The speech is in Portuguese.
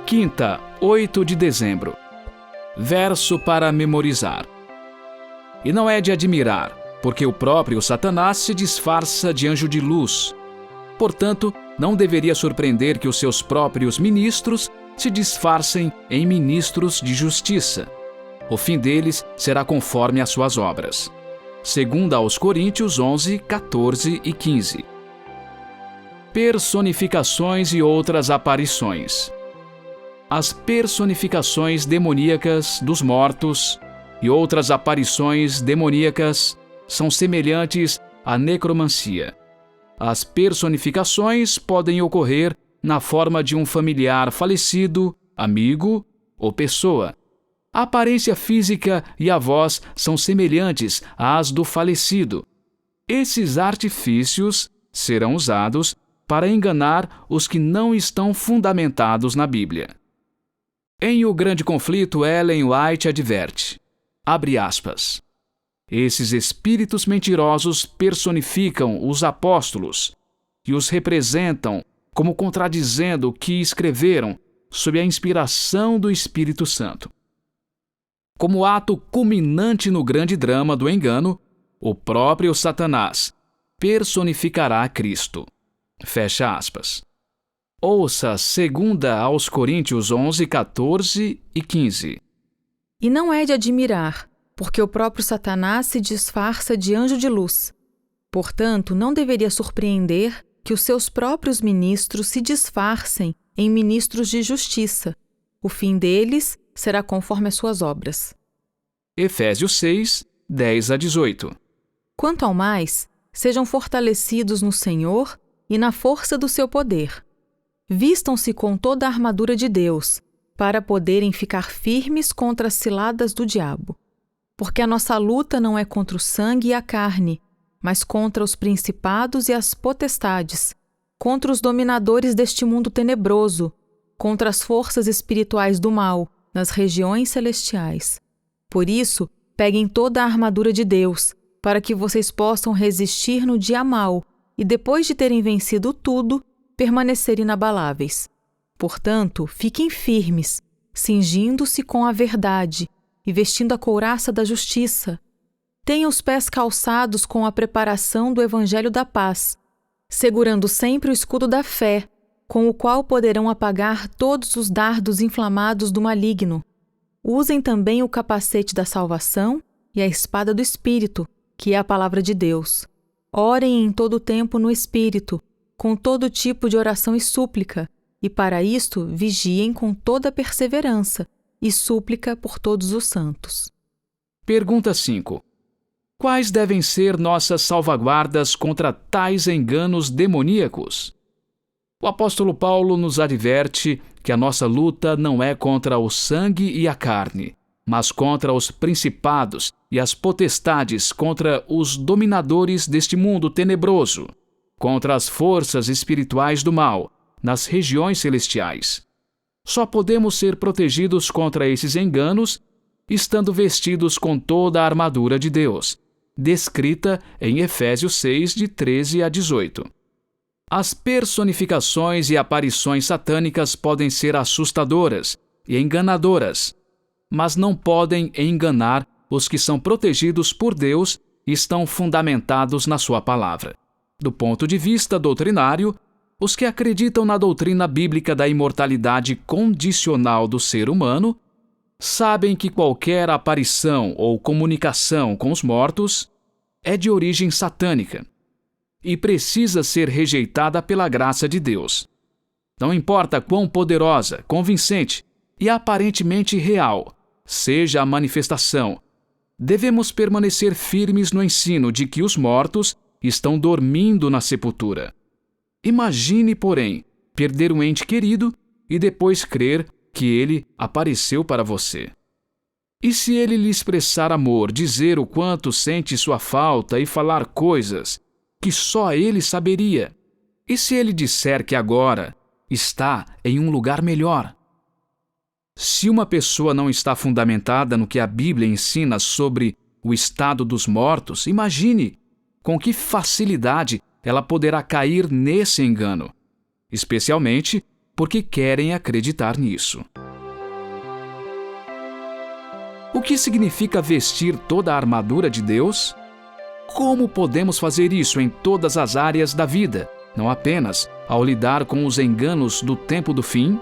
Quinta, 8 de dezembro. Verso para memorizar. E não é de admirar, porque o próprio Satanás se disfarça de anjo de luz. Portanto, não deveria surpreender que os seus próprios ministros se disfarcem em ministros de justiça. O fim deles será conforme as suas obras. 2 aos Coríntios 11, 14 e 15. Personificações e outras aparições. As personificações demoníacas dos mortos e outras aparições demoníacas são semelhantes à necromancia. As personificações podem ocorrer na forma de um familiar falecido, amigo ou pessoa. A aparência física e a voz são semelhantes às do falecido. Esses artifícios serão usados para enganar os que não estão fundamentados na Bíblia. Em O Grande Conflito, Ellen White adverte, abre aspas, esses espíritos mentirosos personificam os apóstolos e os representam como contradizendo o que escreveram sob a inspiração do Espírito Santo. Como ato culminante no grande drama do engano, o próprio Satanás personificará Cristo. Fecha aspas. Ouça 2 aos Coríntios 11, 14 e 15. E não é de admirar, porque o próprio Satanás se disfarça de anjo de luz. Portanto, não deveria surpreender que os seus próprios ministros se disfarcem em ministros de justiça. O fim deles será conforme as suas obras. Efésios 6, 10 a 18. Quanto ao mais, sejam fortalecidos no Senhor e na força do seu poder. Vistam-se com toda a armadura de Deus, para poderem ficar firmes contra as ciladas do diabo. Porque a nossa luta não é contra o sangue e a carne, mas contra os principados e as potestades, contra os dominadores deste mundo tenebroso, contra as forças espirituais do mal nas regiões celestiais. Por isso, peguem toda a armadura de Deus, para que vocês possam resistir no dia mau e, depois de terem vencido tudo, permanecer inabaláveis. Portanto, fiquem firmes, cingindo-se com a verdade e vestindo a couraça da justiça. Tenham os pés calçados com a preparação do Evangelho da paz, segurando sempre o escudo da fé, com o qual poderão apagar todos os dardos inflamados do maligno. Usem também o capacete da salvação e a espada do Espírito, que é a palavra de Deus. Orem em todo o tempo no Espírito, com todo tipo de oração e súplica, e para isto vigiem com toda perseverança e súplica por todos os santos. Pergunta 5. Quais devem ser nossas salvaguardas contra tais enganos demoníacos? O apóstolo Paulo nos adverte que a nossa luta não é contra o sangue e a carne, mas contra os principados e as potestades, contra os dominadores deste mundo tenebroso, contra as forças espirituais do mal, nas regiões celestiais. Só podemos ser protegidos contra esses enganos estando vestidos com toda a armadura de Deus, descrita em Efésios 6, de 13 a 18. As personificações e aparições satânicas podem ser assustadoras e enganadoras, mas não podem enganar os que são protegidos por Deus e estão fundamentados na sua palavra. Do ponto de vista doutrinário, os que acreditam na doutrina bíblica da imortalidade condicional do ser humano sabem que qualquer aparição ou comunicação com os mortos é de origem satânica e precisa ser rejeitada pela graça de Deus. Não importa quão poderosa, convincente e aparentemente real seja a manifestação, devemos permanecer firmes no ensino de que os mortos estão dormindo na sepultura. Imagine, porém, perder um ente querido e depois crer que ele apareceu para você. E se ele lhe expressar amor, dizer o quanto sente sua falta e falar coisas que só ele saberia? E se ele disser que agora está em um lugar melhor? Se uma pessoa não está fundamentada no que a Bíblia ensina sobre o estado dos mortos, imagine com que facilidade ela poderá cair nesse engano, especialmente porque querem acreditar nisso. O que significa vestir toda a armadura de Deus? Como podemos fazer isso em todas as áreas da vida, não apenas ao lidar com os enganos do tempo do fim?